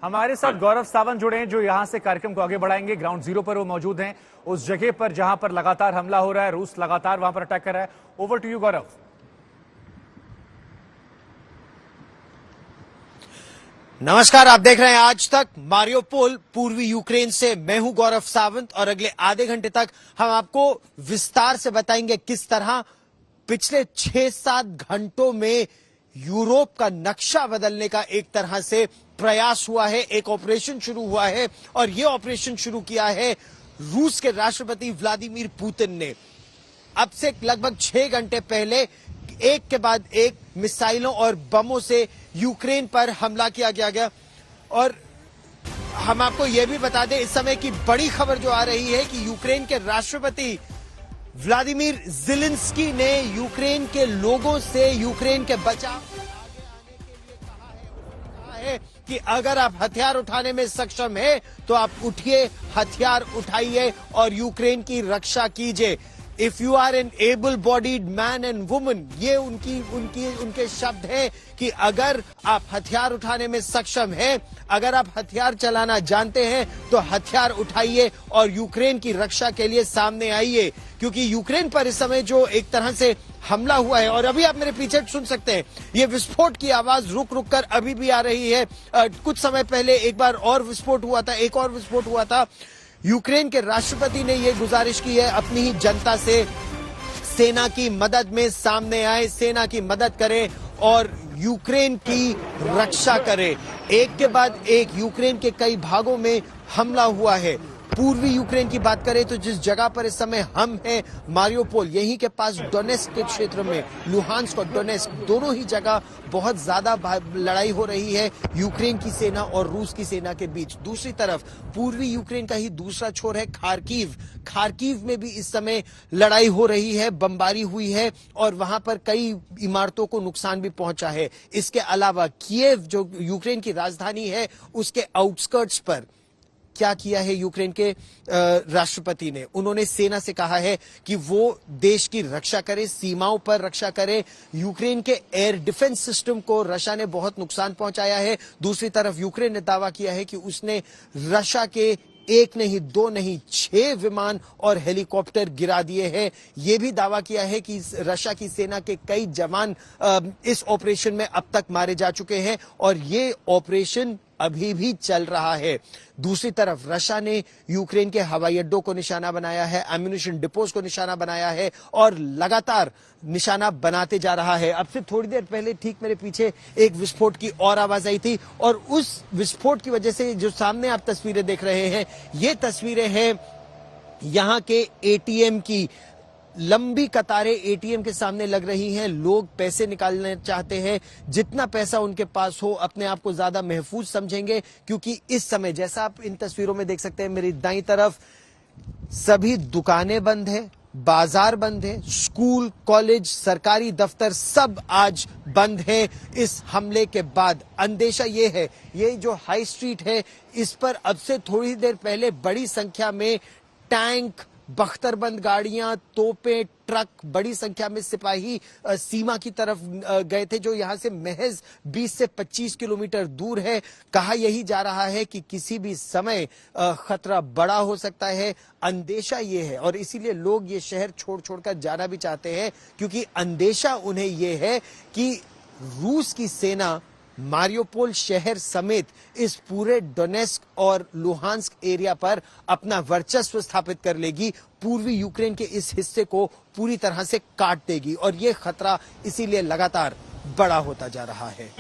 हमारे साथ गौरव सावंत जुड़े हैं जो यहां से कार्यक्रम को आगे बढ़ाएंगे। ग्राउंड जीरो पर वो मौजूद हैं, उस जगह पर जहां पर लगातार हमला हो रहा है, रूस लगातार वहां पर अटैक कर रहा है। ओवर टू यू गौरव। नमस्कार, आप देख रहे हैं आज तक मारियोपोल पूर्वी यूक्रेन से। मैं हूं गौरव सावंत और अगले आधे घंटे तक हम आपको विस्तार से बताएंगे किस तरह पिछले 6-7 घंटों में यूरोप का नक्शा बदलने का एक तरह से प्रयास हुआ है। एक ऑपरेशन शुरू हुआ है और यह ऑपरेशन शुरू किया है रूस के राष्ट्रपति व्लादिमीर पुतिन ने। अब से लगभग 6 घंटे पहले एक के बाद एक मिसाइलों और बमों से यूक्रेन पर हमला किया गया। और हम आपको यह भी बता दें, इस समय की बड़ी खबर जो आ रही है कि यूक्रेन के राष्ट्रपति व्लादिमीर ज़ेलेंस्की ने यूक्रेन के लोगों से यूक्रेन के बचाव में आगे आने के लिए कहा है कि अगर आप हथियार उठाने में सक्षम हैं तो आप उठिए, हथियार उठाइए और यूक्रेन की रक्षा कीजिए। If you are an able bodied man and woman, ये उनके शब्द हैं कि अगर आप हथियार उठाने में सक्षम हैं, अगर आप हथियार चलाना जानते हैं तो हथियार उठाइए और यूक्रेन की रक्षा के लिए सामने आइए। क्योंकि यूक्रेन पर इस समय जो एक तरह से हमला हुआ है, और अभी आप मेरे पीछे सुन सकते हैं ये विस्फोट की आवाज रुक रुक कर अभी भी आ रही है। कुछ समय पहले एक बार और विस्फोट हुआ था, एक और विस्फोट हुआ था। यूक्रेन के राष्ट्रपति ने यह गुजारिश की है अपनी ही जनता से, सेना की मदद में सामने आए, सेना की मदद करें और यूक्रेन की रक्षा करें। एक के बाद एक यूक्रेन के कई भागों में हमला हुआ है। पूर्वी यूक्रेन की बात करें तो जिस जगह पर इस समय हम हैं, मारियोपोल, यहीं के पास डोनेस्क के क्षेत्र में, लुहांस्क और डोनेस्क दोनों ही जगह बहुत ज्यादा लड़ाई हो रही है यूक्रेन की सेना और रूस की सेना के बीच। दूसरी तरफ पूर्वी यूक्रेन का ही दूसरा छोर है खार्किव। खार्किव में भी इस समय लड़ाई हो रही है, बमबारी हुई है और वहां पर कई इमारतों को नुकसान भी पहुंचा है। इसके अलावा कीव जो यूक्रेन की राजधानी है, उसके आउटस्कर्ट्स पर क्या किया है यूक्रेन के राष्ट्रपति ने? उन्होंने सेना से कहा है कि वो देश की रक्षा करे, सीमाओं पर रक्षा करे। यूक्रेन के एयर डिफेंस सिस्टम को रशिया ने बहुत नुकसान पहुंचाया है। दूसरी तरफ यूक्रेन ने दावा किया है कि उसने रशिया के 1 नहीं 2 नहीं 6 विमान और हेलीकॉप्टर गिरा दिए हैं। यह भी दावा किया है कि रशिया की सेना के कई जवान इस ऑपरेशन में अब तक मारे जा चुके हैं और ये ऑपरेशन अभी भी चल रहा है। दूसरी तरफ रशिया ने यूक्रेन के हवाई अड्डों को निशाना बनाया है, एम्यूनिशन डिपोज को निशाना बनाया है और लगातार निशाना बनाते जा रहा है। अब से थोड़ी देर पहले ठीक मेरे पीछे एक विस्फोट की और आवाज आई थी और उस विस्फोट की वजह से जो सामने आप तस्वीरें देख रहे हैं, ये तस्वीरें हैं यहां के एटीएम की। लंबी कतारें एटीएम के सामने लग रही हैं। लोग पैसे निकालना चाहते हैं, जितना पैसा उनके पास हो अपने आप को ज्यादा महफूज समझेंगे। क्योंकि इस समय जैसा आप इन तस्वीरों में देख सकते हैं, मेरी दाईं तरफ सभी दुकानें बंद हैं, बाजार बंद है, स्कूल, कॉलेज, सरकारी दफ्तर सब आज बंद है। इस हमले के बाद अंदेशा ये है, ये जो हाई स्ट्रीट है इस पर अब से थोड़ी देर पहले बड़ी संख्या में टैंक, बख्तरबंद गाड़ियां, तोपें, ट्रक, बड़ी संख्या में सिपाही सीमा की तरफ गए थे जो यहां से महज 20 से 25 किलोमीटर दूर है। कहा यही जा रहा है कि किसी भी समय खतरा बड़ा हो सकता है। अंदेशा ये है और इसीलिए लोग ये शहर छोड़ छोड़कर जाना भी चाहते हैं, क्योंकि अंदेशा उन्हें यह है कि रूस की सेना मारियोपोल शहर समेत इस पूरे डोनेस्क और लुहांस्क एरिया पर अपना वर्चस्व स्थापित कर लेगी, पूर्वी यूक्रेन के इस हिस्से को पूरी तरह से काट देगी और यह खतरा इसीलिए लगातार बड़ा होता जा रहा है।